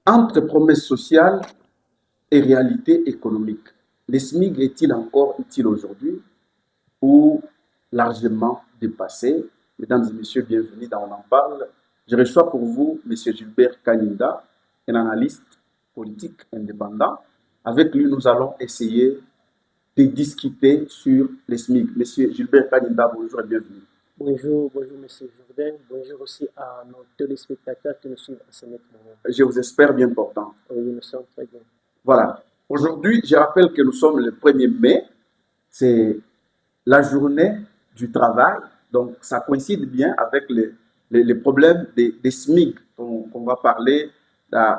Entre promesses sociales et réalité économique, le SMIC est-il encore utile aujourd'hui ou largement dépassé? Mesdames et messieurs, bienvenue dans On en parle. Je reçois pour vous M. Gilbert Kaninda, un analyste politique indépendant. Avec lui, nous allons essayer de discuter sur les SMIC. M. Gilbert Kaninda, bonjour et bienvenue. Bonjour, bonjour Monsieur Jourdain. Bonjour aussi à nos téléspectateurs qui nous suivent à ce moment. Je vous espère bien portant. Oui, nous sommes très bien. Voilà. Aujourd'hui, je rappelle que nous sommes le 1er mai. C'est la journée du travail. Donc, ça coïncide bien avec les problèmes des SMIC qu'on va parler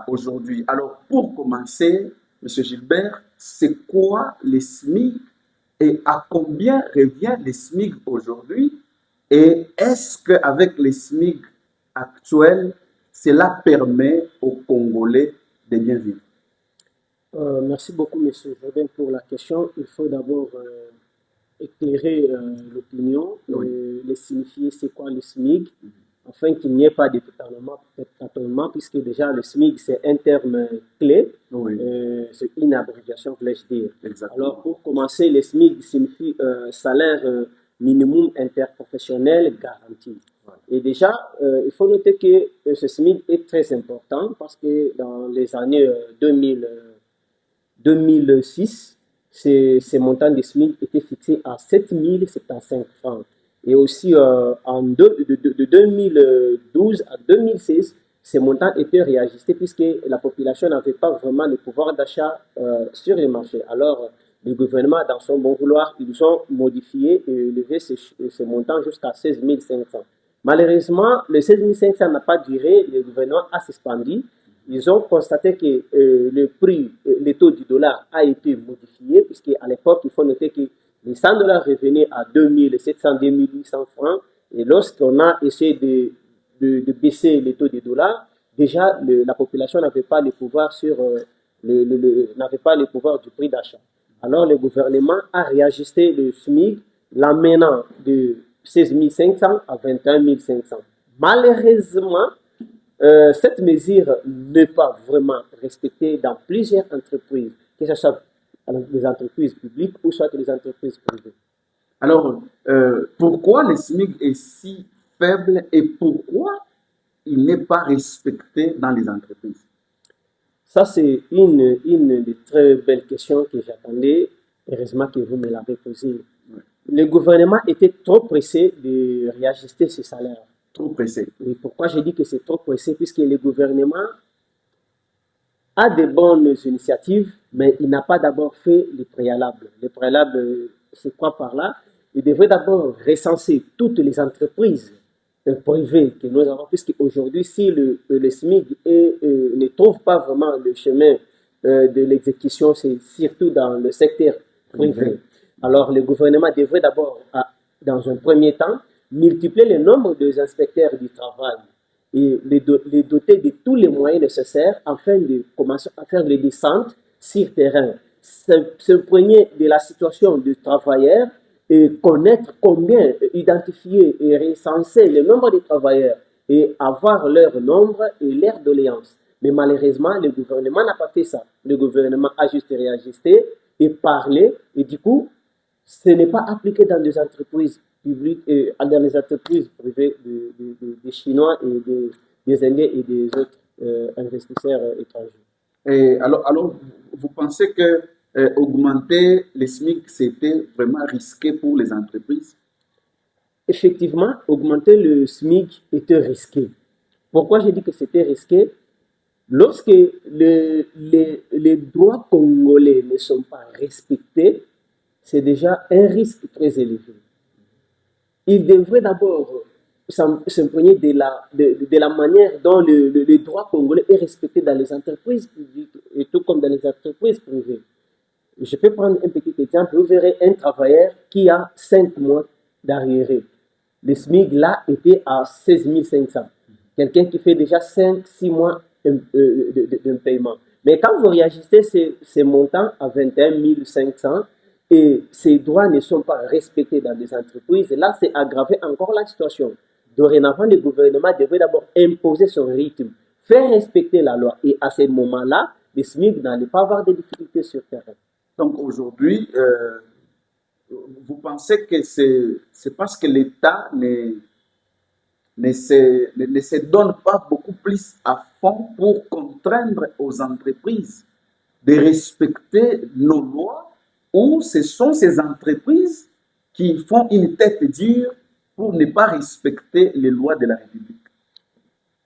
aujourd'hui. Alors, pour commencer, M. Gilbert, c'est quoi les SMIC et à combien revient les SMIC aujourd'hui? Et est-ce qu'avec les SMIC actuels, cela permet aux Congolais de bien vivre? Merci beaucoup Monsieur Jourdain pour la question. Il faut d'abord éclairer l'opinion, Oui. les signifier c'est quoi le SMIC, afin qu'il n'y ait pas de tâtonnement, puisque déjà le SMIC c'est un terme clé, Oui. c'est une abréviation, voulais-je dire. Exactement. Alors pour commencer, le SMIC signifie salaire minimum interprofessionnel garanti. Voilà. Et déjà, il faut noter que ce SMIC est très important parce que dans les années 2006, ces montants de SMIC étaient fixés à 7 075 francs. Et aussi, de 2012 à 2016, ces montants étaient réajustés puisque la population n'avait pas vraiment le pouvoir d'achat sur les marchés. Alors, le gouvernement, dans son bon vouloir, ils ont modifié et élevé ces montants jusqu'à 16 500. Malheureusement, le 16 500 n'a pas duré, le gouvernement a suspendu. Ils ont constaté que le taux du dollar a été modifié, puisqu'à l'époque, il faut noter que les 100 dollars revenaient à 2700, 2800 francs. Et lorsqu'on a essayé de baisser le taux du dollar, déjà, la population n'avait pas le pouvoir n'avait pas le pouvoir du prix d'achat. Alors, le gouvernement a réajusté le SMIC, l'amenant de 16 500 à 21 500. Malheureusement, cette mesure n'est pas vraiment respectée dans plusieurs entreprises, que ce soit les entreprises publiques ou soit les entreprises privées. Alors, pourquoi le SMIC est si faible et pourquoi il n'est pas respecté dans les entreprises? Ça, c'est une des très belles questions que j'attendais. Heureusement que vous me l'avez posée. Oui. Le gouvernement était trop pressé de réajuster ses salaires. Trop pressé. Et pourquoi je dis que c'est trop pressé? Puisque le gouvernement a de bonnes initiatives, mais il n'a pas d'abord fait les préalables. Les préalables, c'est quoi par là? Il devrait d'abord recenser toutes les entreprises privées que nous avons, puisque aujourd'hui, si le SMIC ne trouve pas vraiment le chemin de l'exécution, c'est surtout dans le secteur privé. Alors, le gouvernement devrait d'abord, dans un premier temps, multiplier le nombre des inspecteurs du travail et les doter de tous les moyens nécessaires afin de commencer à faire les descentes sur terrain, s'imprégner de la situation du travailleur et connaître combien, identifier et recenser le nombre de travailleurs et avoir leur nombre et leur doléance. Mais malheureusement, le gouvernement n'a pas fait ça. Le gouvernement a juste réajusté et parlé, et du coup, ce n'est pas appliqué dans les entreprises publiques et dans les entreprises privées des Chinois et des Indiens et des autres investisseurs étrangers. Et alors, vous pensez que augmenter les SMIC, c'était vraiment risqué pour les entreprises? Effectivement, augmenter le SMIC était risqué. Pourquoi j'ai dit que c'était risqué? Lorsque les droits congolais ne sont pas respectés, c'est déjà un risque très élevé. Il devrait d'abord s'imprégner de la manière dont le droit congolais est respecté dans les entreprises publiques et tout comme dans les entreprises privées. Je peux prendre un petit exemple. Vous verrez un travailleur qui a 5 mois d'arriéré. Le SMIC là était à 16 500. Quelqu'un qui fait déjà 5-6 mois de paiement. Mais quand vous réagissez ces montants à 21 500 et ces droits ne sont pas respectés dans les entreprises, là, c'est aggraver encore la situation. Dorénavant, le gouvernement devrait d'abord imposer son rythme, faire respecter la loi. Et à ce moment-là, les SMIC n'allaient pas avoir de difficultés sur le terrain. Donc aujourd'hui, vous pensez que c'est parce que l'État ne se donne pas beaucoup plus à fond pour contraindre aux entreprises de respecter nos lois, ou ce sont ces entreprises qui font une tête dure pour ne pas respecter les lois de la République?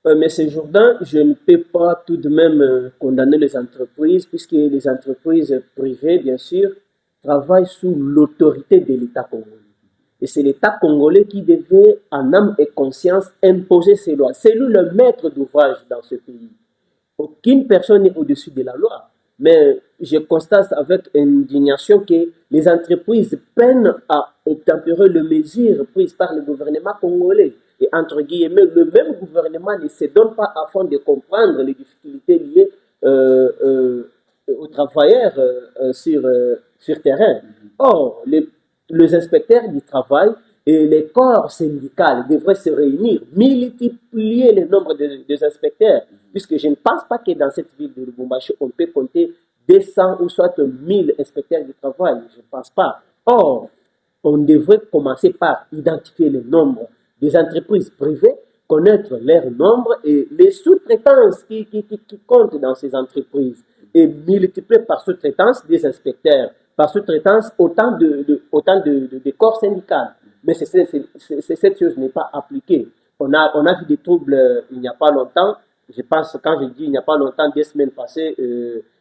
Monsieur Jourdain, je ne peux pas tout de même condamner les entreprises, puisque les entreprises privées, bien sûr, travaillent sous l'autorité de l'État congolais. Et c'est l'État congolais qui devait, en âme et conscience, imposer ces lois. C'est lui le maître d'ouvrage dans ce pays. Aucune personne n'est au-dessus de la loi. Mais je constate avec indignation que les entreprises peinent à obtempérer les mesures prises par le gouvernement congolais. Et entre guillemets, le même gouvernement ne se donne pas afin de comprendre les difficultés liées aux travailleurs sur terrain. Or, les inspecteurs du travail et les corps syndicaux devraient se réunir, multiplier le nombre des inspecteurs, puisque je ne pense pas que dans cette ville de Lubumbashi, on peut compter 200 ou soit 1000 inspecteurs du travail. Je ne pense pas. Or, on devrait commencer par identifier le nombre des entreprises privées, connaître leur nombre et les sous-traitances qui comptent dans ces entreprises, et multiplier par sous-traitance des inspecteurs, par sous-traitance autant de corps syndicaux. Mais cette chose n'est pas appliquée. On a vu des troubles il n'y a pas longtemps. Je pense, quand je dis il n'y a pas longtemps, 2 semaines passées,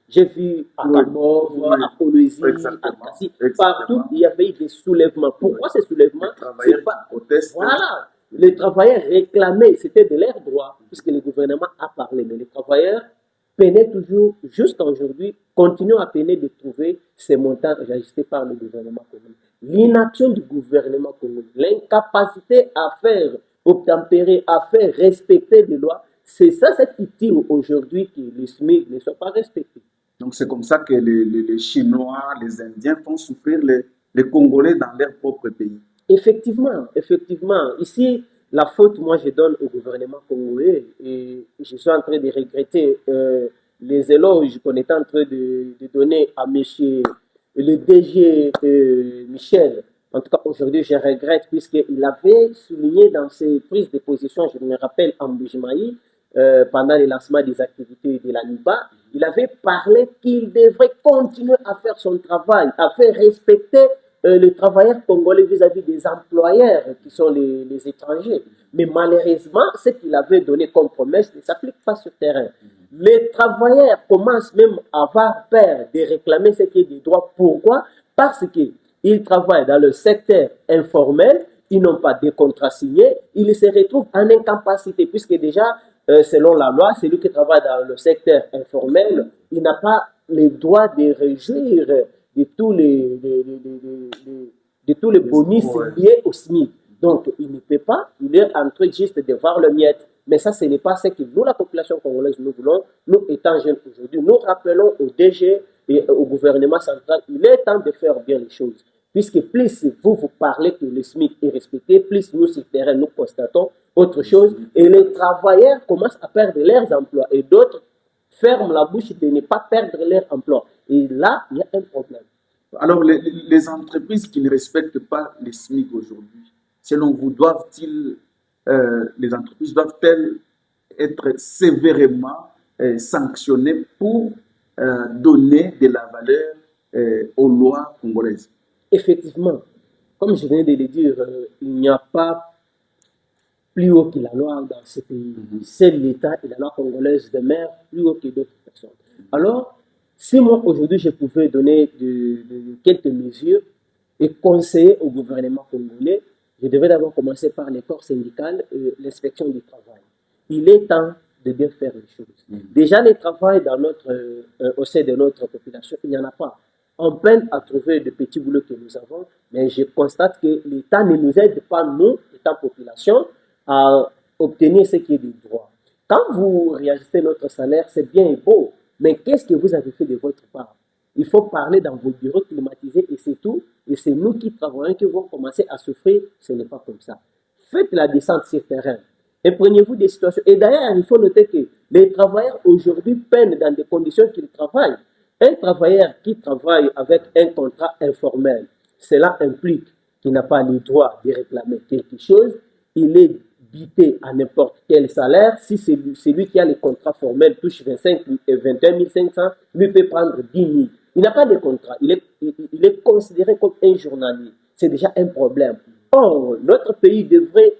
j'ai vu à Kamov, à Kolwezi, à Kassi, partout il y avait eu des soulèvements. Pourquoi ces soulèvements? C'est pas voilà. Les travailleurs réclamaient, c'était de leur droit, puisque le gouvernement a parlé. Mais les travailleurs peinaient toujours, jusqu'à aujourd'hui, continuent à peiner de trouver ces montants ajustés par le gouvernement congolais. L'inaction du gouvernement congolais, l'incapacité à faire obtempérer, à faire respecter les lois, c'est ça cette outil aujourd'hui que les SMIC ne sont pas respectés. Donc c'est comme ça que les Chinois, les Indiens font souffrir les Congolais dans leur propre pays. Effectivement, effectivement. Ici, la faute, moi, je donne au gouvernement congolais et je suis en train de regretter les éloges qu'on est en train de donner à monsieur le DG Michel. En tout cas, aujourd'hui, je regrette puisqu'il avait souligné dans ses prises de position, je me rappelle, en Bujimaï, pendant le lancement des activités de la NIBA, il avait parlé qu'il devrait continuer à faire son travail, à faire respecter les travailleurs congolais vis-à-vis des employeurs qui sont les étrangers. Mais malheureusement, ce qu'il avait donné comme promesse ne s'applique pas sur le terrain. Les travailleurs commencent même à avoir peur de réclamer ce qui est des droits. Pourquoi? Parce qu'ils travaillent dans le secteur informel, ils n'ont pas de contrat signé, ils se retrouvent en incapacité, puisque déjà, selon la loi, celui qui travaille dans le secteur informel, il n'a pas le droit de réjouir de tous les bonus liés au SMIC. Donc, il ne peut pas, il est en train juste de voir le miette. Mais ça, ce n'est pas ce que nous, la population congolaise, nous voulons. Nous, étant jeunes aujourd'hui, nous rappelons au DG et au gouvernement central, il est temps de faire bien les choses. Puisque plus vous parlez que le SMIC est respecté, plus nous, sur le terrain, nous constatons autre chose. Et les travailleurs commencent à perdre leurs emplois. Et d'autres ferment la bouche de ne pas perdre leur emploi. Et là, il y a un problème. Alors, les entreprises qui ne respectent pas les SMIC aujourd'hui, selon vous, les entreprises doivent-elles être sévèrement sanctionnées pour donner de la valeur aux lois congolaises? Effectivement, comme je viens de le dire, il n'y a pas plus haut que la loi dans ce pays. C'est l'État et la loi congolaise demeurent plus haut que d'autres personnes. Alors, si moi aujourd'hui je pouvais donner quelques mesures et conseiller au gouvernement congolais, je devrais d'abord commencer par les corps syndicaux et l'inspection du travail. Il est temps de bien faire les choses. Déjà, le travail au sein de notre population, il n'y en a pas. On peine à trouver de petits boulots que nous avons, mais je constate que l'État ne nous aide pas, nous, étant population, à obtenir ce qui est des droits. Quand vous réajustez notre salaire, c'est bien et beau, mais qu'est-ce que vous avez fait de votre part? Il faut parler dans vos bureaux climatisés et c'est tout. Et c'est nous qui travaillons qui vont commencer à souffrir. Ce n'est pas comme ça. Faites la descente sur le terrain. Imprégnez-vous des situations. Et d'ailleurs, il faut noter que Les travailleurs aujourd'hui peinent dans des conditions qu'ils travaillent. Un travailleur qui travaille avec un contrat informel, cela implique qu'il n'a pas le droit de réclamer quelque chose. Il est bité à n'importe quel salaire. Si celui qui a le contrat formel touche 25 et 21 500, lui peut prendre 10 000. Il n'a pas de contrat. Il est considéré comme un journalier. C'est déjà un problème. Or, notre pays devrait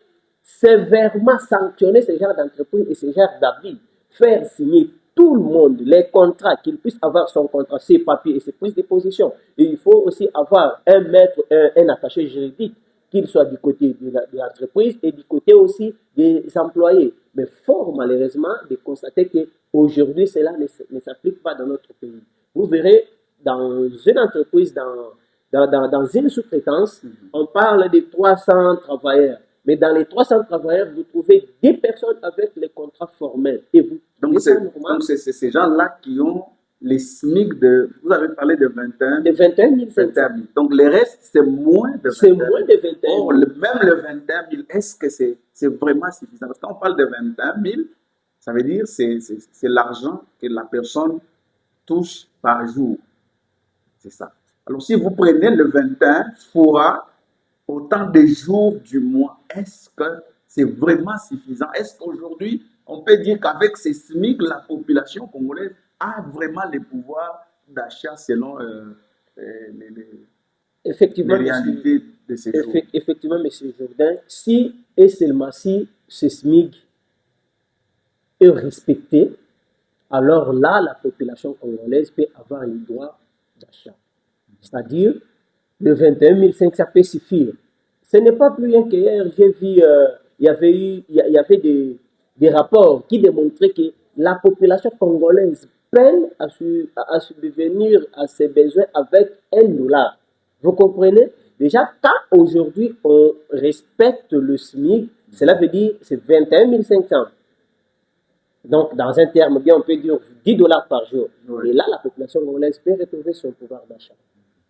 sévèrement sanctionner ce genre d'entreprise et ce genre d'abus. Faire signer tout le monde les contrats, qu'il puisse avoir son contrat, ses papiers et ses prises de position. Et il faut aussi avoir un maître, un attaché juridique, qu'il soit du côté de l'entreprise et du côté aussi des employés. Mais fort malheureusement de constater qu'aujourd'hui, cela ne s'applique pas dans notre pays. Vous verrez, dans une entreprise, dans une sous-traitance, on parle de 300 travailleurs. Mais dans les 300 travailleurs, vous trouvez des personnes avec les contrats formels. Et vous, donc, c'est ces gens-là qui ont les SMIC de... Vous avez parlé de 21 de 21 500. Donc, le reste, c'est moins de 21 000. C'est moins de 21 000. Or, même le 21 000, est-ce que c'est vraiment suffisant? Parce que quand on parle de 21 000, ça veut dire que c'est l'argent que la personne touche par jour. C'est ça. Alors, si vous prenez le 21 fois autant de jours du mois, est-ce que c'est vraiment suffisant? Est-ce qu'aujourd'hui, on peut dire qu'avec ces SMIC, la population congolaise a vraiment le pouvoir d'achat selon effectivement, les réalités de ces jours? Effectivement, M. Jourdain, si et seulement si ce SMIC est respecté, alors là, la population congolaise peut avoir le droit d'achat. C'est-à-dire, le 21 500 peut suffire. Ce n'est pas plus rien qu'hier, j'ai vu, il y avait des rapports qui démontraient que la population congolaise peine à subvenir à ses besoins avec $1. Vous comprenez? Déjà, quand aujourd'hui on respecte le SMIC, cela veut dire c'est 21 500. Donc, dans un terme bien, on peut dire $10 par jour. Oui. Et là, la population congolaise peut retrouver son pouvoir d'achat.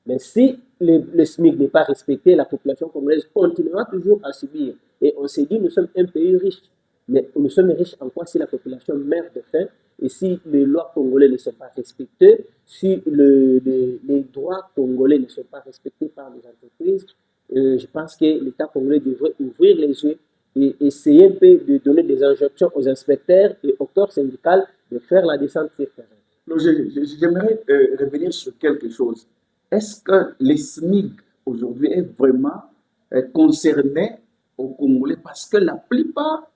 Mais si le SMIC n'est pas respecté, la population congolaise continuera toujours à subir. Et on s'est dit, nous sommes un pays riche. Mais nous sommes riches en quoi? Si la population meurt de faim et si les lois congolaises ne sont pas respectées, si les droits congolais ne sont pas respectés par les entreprises, je pense que l'État congolais devrait ouvrir les yeux et essayer un peu de donner des injonctions aux inspecteurs et au corps syndical de faire la descente sur terrain. J'aimerais revenir sur quelque chose. Est-ce que les SMIC aujourd'hui est vraiment concerné au Congolais? Parce que la plupart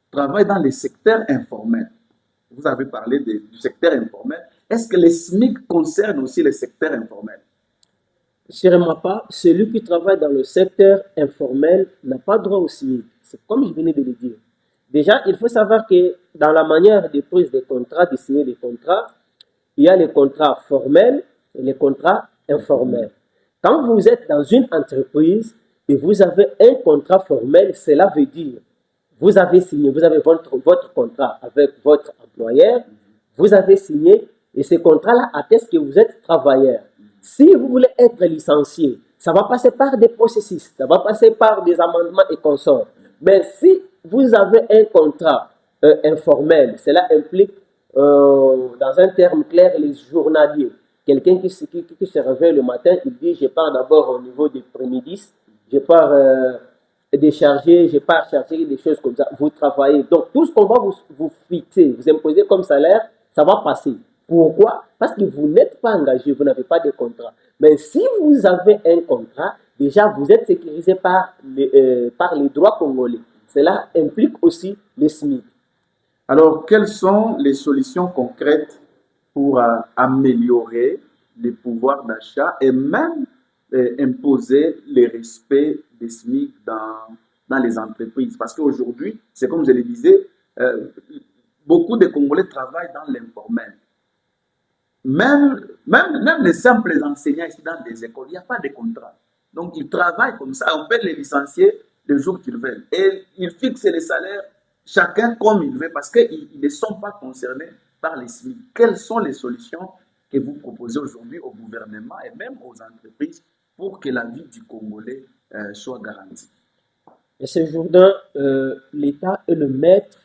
travaillent dans les secteurs informels. Vous avez parlé du secteur informel. Est-ce que les SMIC concernent aussi le secteur informel? Sûrement pas. Celui qui travaille dans le secteur informel n'a pas droit au SMIC. C'est comme je venais de le dire. Déjà, il faut savoir que dans la manière de prise des contrats, de signer des contrats, il y a les contrats formels et les contrats informels. Quand vous êtes dans une entreprise et vous avez un contrat formel, cela veut dire vous avez signé, vous avez votre contrat avec votre employeur, vous avez signé et ce contrat-là atteste que vous êtes travailleur. Si vous voulez être licencié, ça va passer par des processus, ça va passer par des amendements et consorts. Mais si vous avez un contrat informel, cela implique, dans un terme clair, les journaliers. Quelqu'un qui se réveille le matin, il dit, je pars d'abord au niveau des prémices, je pars décharger, je pars charger des choses comme ça. Vous travaillez. Donc, tout ce qu'on va vous fixer, vous imposer comme salaire, ça va passer. Pourquoi? Parce que vous n'êtes pas engagé, vous n'avez pas de contrat. Mais si vous avez un contrat, déjà, vous êtes sécurisé par les droits congolais. Cela implique aussi les SMIC. Alors, quelles sont les solutions concrètes pour améliorer les pouvoirs d'achat et même imposer le respect des SMIC dans les entreprises? Parce qu'aujourd'hui, c'est comme je le disais, beaucoup de Congolais travaillent dans l'informel. Même les simples enseignants ici dans des écoles, il n'y a pas de contrat. Donc, ils travaillent comme ça. On peut les licencier le jour qu'ils veulent. Et ils fixent les salaires, chacun comme il veut, parce qu'ils ne sont pas concernés par les SMIC. Quelles sont les solutions que vous proposez aujourd'hui au gouvernement et même aux entreprises pour que la vie du Congolais soit garantie? Et ce Jourdain, l'État est le maître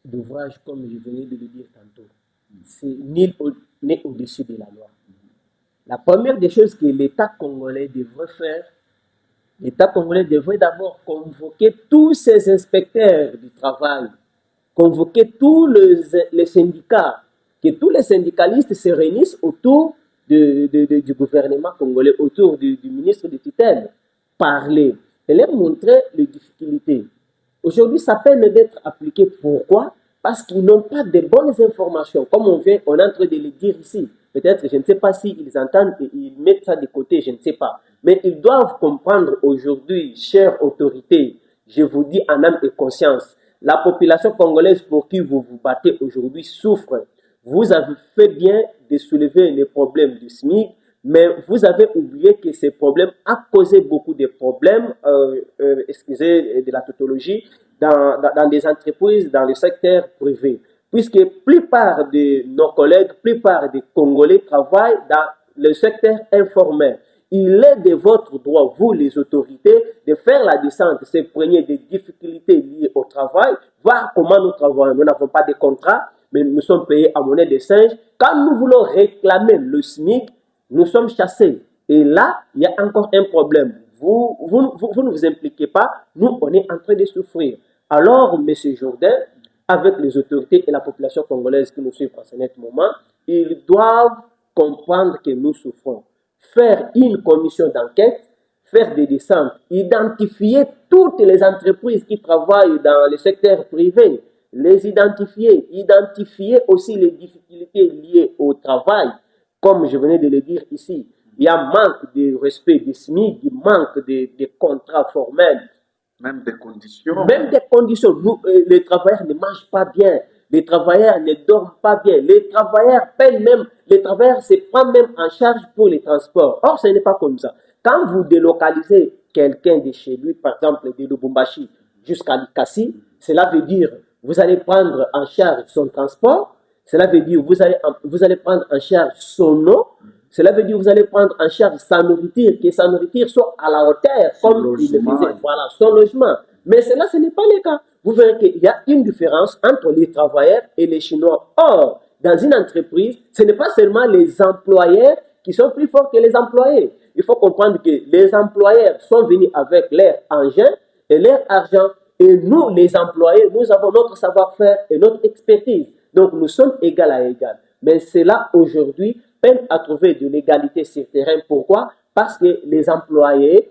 d'ouvrage, comme je venais de le dire tantôt. C'est nul n'est au-dessus de la loi. La première des choses que l'État congolais devrait faire, l'État congolais devrait d'abord convoquer tous ses inspecteurs du travail, convoquer tous les syndicats, que tous les syndicalistes se réunissent autour du gouvernement congolais, autour du ministre de tutelle, parler et leur montrer les difficultés. Aujourd'hui, ça peine d'être appliqué. Pourquoi? Parce qu'ils n'ont pas de bonnes informations. Comme on est en train de le dire ici. Peut-être, je ne sais pas s'ils entendent et ils mettent ça de côté, je ne sais pas. Mais ils doivent comprendre aujourd'hui, chères autorités, je vous dis en âme et conscience, la population congolaise pour qui vous vous battez aujourd'hui souffre. Vous avez fait bien de soulever les problèmes du SMIC, mais vous avez oublié que ces problèmes ont causé beaucoup de problèmes, excusez de la tautologie, dans des entreprises, dans le secteur privé. Puisque la plupart de nos collègues, la plupart des Congolais travaillent dans le secteur informel. Il est de votre droit, vous les autorités, de faire la descente, se prendre des difficultés liées au travail, voir comment nous travaillons. Nous n'avons pas de contrat, mais nous sommes payés à monnaie de singe. Quand nous voulons réclamer le SMIC, nous sommes chassés. Et là, il y a encore un problème. Vous ne vous impliquez pas, nous, on est en train de souffrir. Alors, M. Jourdain, avec les autorités et la population congolaise qui nous suivent en ce moment, ils doivent comprendre que nous souffrons. Faire une commission d'enquête, faire des descentes, identifier toutes les entreprises qui travaillent dans le secteur privé, les identifier aussi les difficultés liées au travail, comme je venais de le dire ici. Il y a un manque de respect des SMIC, il manque de contrats formels. Même des conditions. Même des conditions. Nous, les travailleurs ne mangent pas bien. Les travailleurs ne dorment pas bien. Les travailleurs payent même. Les travailleurs se prennent même en charge pour les transports. Or, ce n'est pas comme ça. Quand vous délocalisez quelqu'un de chez lui, par exemple de Lubumbashi jusqu'à Likasi, cela veut dire vous allez prendre en charge son transport. Cela veut dire vous allez prendre en charge son eau. Cela veut dire que vous allez prendre en charge sa nourriture, que sa nourriture soit à la hauteur, comme il le faisait, voilà, son logement. Mais cela, ce n'est pas le cas. Vous verrez qu'il y a une différence entre les travailleurs et les Chinois. Or, dans une entreprise, ce n'est pas seulement les employeurs qui sont plus forts que les employés. Il faut comprendre que les employeurs sont venus avec leur engin et leur argent. Et nous, les employés, nous avons notre savoir-faire et notre expertise. Donc, nous sommes égal à égal. Mais cela, aujourd'hui, peine à trouver de l'égalité sur le terrain. Pourquoi? Parce que les employés,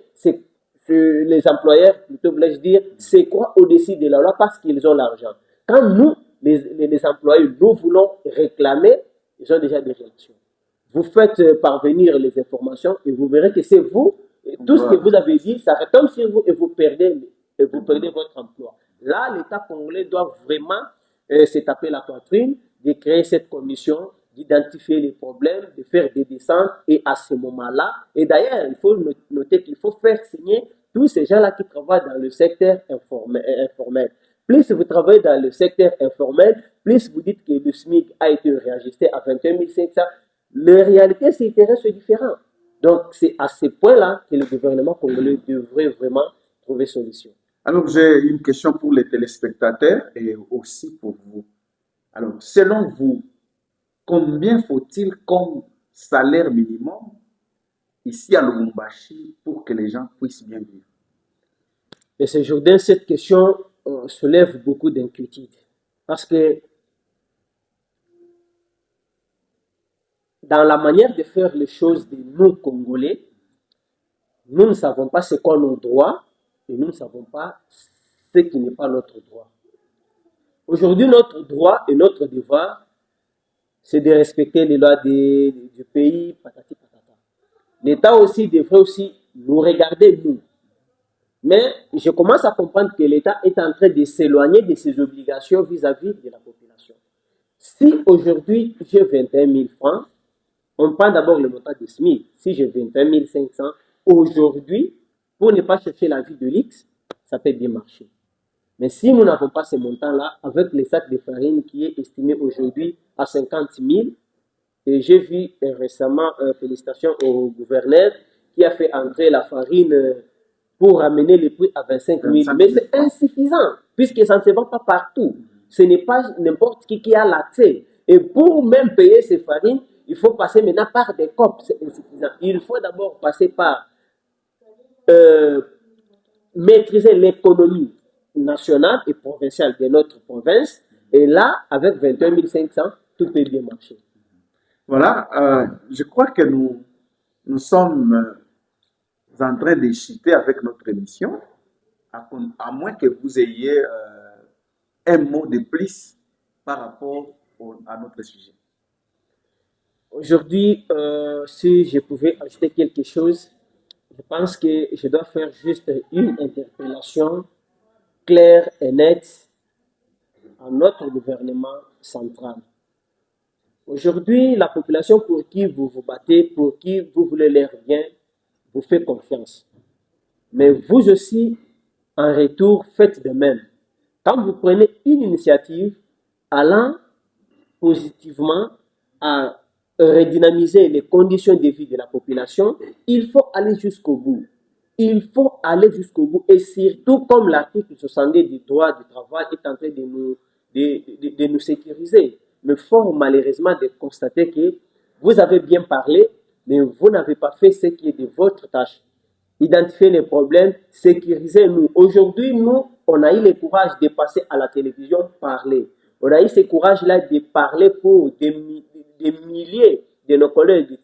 les employeurs, plutôt voulais-je dire, c'est quoi au-dessus de la loi parce qu'ils ont l'argent. Quand nous, les employés, nous voulons réclamer, ils ont déjà des réactions. Vous faites parvenir les informations et vous verrez que c'est vous, et tout ce que vous avez dit, ça retombe sur vous et vous perdez votre emploi. Là, l'État congolais doit vraiment se taper la poitrine, de créer cette commission, d'identifier les problèmes, de faire des descentes et à ce moment-là, et d'ailleurs, il faut noter qu'il faut faire signer tous ces gens-là qui travaillent dans le secteur informel. Plus vous travaillez dans le secteur informel, plus vous dites que le SMIC a été réajusté à 21 500, les réalités sur le terrain sont différentes. Donc, c'est à ce point-là que le gouvernement congolais devrait vraiment trouver solution. Alors, j'ai une question pour les téléspectateurs et aussi pour vous. Alors, selon vous, combien faut-il comme salaire minimum ici à Lubumbashi pour que les gens puissent bien vivre? Et ce Jourdain, cette question soulève beaucoup d'inquiétude. Parce que dans la manière de faire les choses de nous, Congolais, nous ne savons pas ce qu'ont nos droits et nous ne savons pas ce qui n'est pas notre droit. Aujourd'hui, notre droit et notre devoir, c'est de respecter les lois du pays, patati patata. L'État aussi devrait aussi nous regarder, nous. Mais je commence à comprendre que l'État est en train de s'éloigner de ses obligations vis-à-vis de la population. Si aujourd'hui j'ai 21 000 francs, on prend d'abord le montant de SMIC. Si j'ai 21 500, aujourd'hui, pour ne pas chercher la vie de l'X, ça peut bien marcher. Mais si nous n'avons pas ce montant-là, avec les sacs de farine qui est estimé aujourd'hui à 50 000, et j'ai vu récemment, félicitations au gouverneur qui a fait entrer la farine pour ramener les prix à 25 000. Mais c'est insuffisant, puisque ça ne se vend pas partout. Ce n'est pas n'importe qui a l'accès. Et pour même payer ces farines, il faut passer maintenant par des COP. C'est insuffisant. Il faut d'abord passer par maîtriser l'économie nationale et provinciale de notre province. Et là, avec 21 500, tout peut bien marcher. Voilà, je crois que nous sommes en train de chuter avec notre émission, à moins que vous ayez un mot de plus par rapport à notre sujet. Aujourd'hui, si je pouvais ajouter quelque chose, je pense que je dois faire juste une interpellation claire et nette à notre gouvernement central. Aujourd'hui, la population pour qui vous vous battez, pour qui vous voulez leur bien, vous fait confiance. Mais vous aussi, en retour, faites de même. Quand vous prenez une initiative allant positivement à redynamiser les conditions de vie de la population, il faut aller jusqu'au bout. Il faut aller jusqu'au bout. Et surtout, comme l'article 62 du droit du travail est en train de nous sécuriser. Mais fort malheureusement de constater que vous avez bien parlé, mais vous n'avez pas fait ce qui est de votre tâche. Identifier les problèmes, sécuriser-nous. Aujourd'hui, nous, on a eu le courage de passer à la télévision, parler. On a eu ce courage-là de parler pour des milliers de nos collègues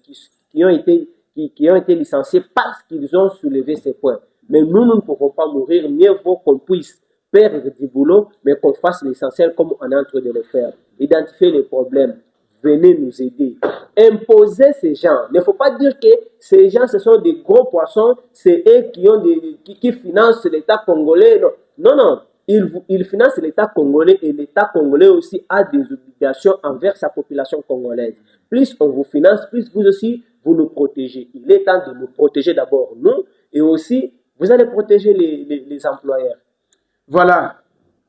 qui ont été licenciés parce qu'ils ont soulevé ces points. Mais nous ne pouvons pas mourir. Mieux vaut qu'on puisse perdre du boulot, mais qu'on fasse l'essentiel comme on est en train de le faire. Identifier les problèmes. Venez nous aider. Imposer ces gens. Il ne faut pas dire que ces gens, ce sont des gros poissons, c'est eux qui financent l'État congolais. Non, non. Ils financent l'État congolais et l'État congolais aussi a des obligations envers sa population congolaise. Plus on vous finance, plus vous aussi, vous nous protégez. Il est temps de nous protéger d'abord, nous, et aussi, vous allez protéger les employeurs. Voilà.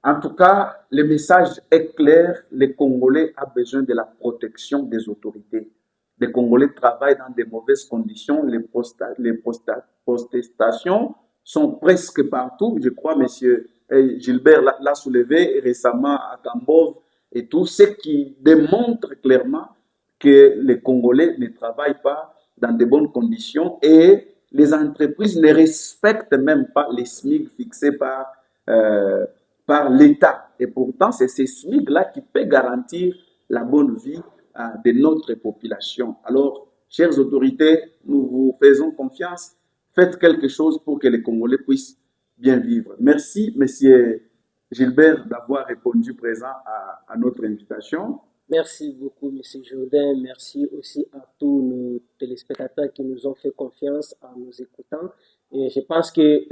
En tout cas, le message est clair. Les Congolais ont besoin de la protection des autorités. Les Congolais travaillent dans de mauvaises conditions. Les protestations sont presque partout. Je crois, monsieur Gilbert l'a soulevé récemment à Tambov et tout, ce qui démontre clairement que les Congolais ne travaillent pas dans de bonnes conditions et les entreprises ne respectent même pas les SMIC fixés par l'État. Et pourtant, c'est ces SMIC-là qui peuvent garantir la bonne vie de notre population. Alors, chères autorités, nous vous faisons confiance. Faites quelque chose pour que les Congolais puissent bien vivre. Merci, monsieur Gilbert, d'avoir répondu présent à notre invitation. Merci beaucoup, monsieur Jourdain. Merci aussi à tous nos téléspectateurs qui nous ont fait confiance en nous écoutant. Et je pense que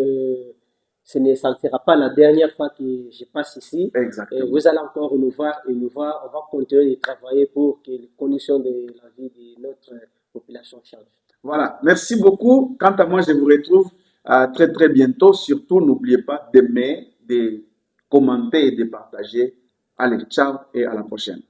ça ne sera pas la dernière fois que je passe ici. Exactement. Vous allez encore nous voir et on va continuer de travailler pour que les conditions de la vie de notre population changent. Voilà, merci beaucoup. Quant à moi, je vous retrouve très très bientôt. Surtout, n'oubliez pas d'aimer, de commenter et de partager. Allez, ciao et à la prochaine.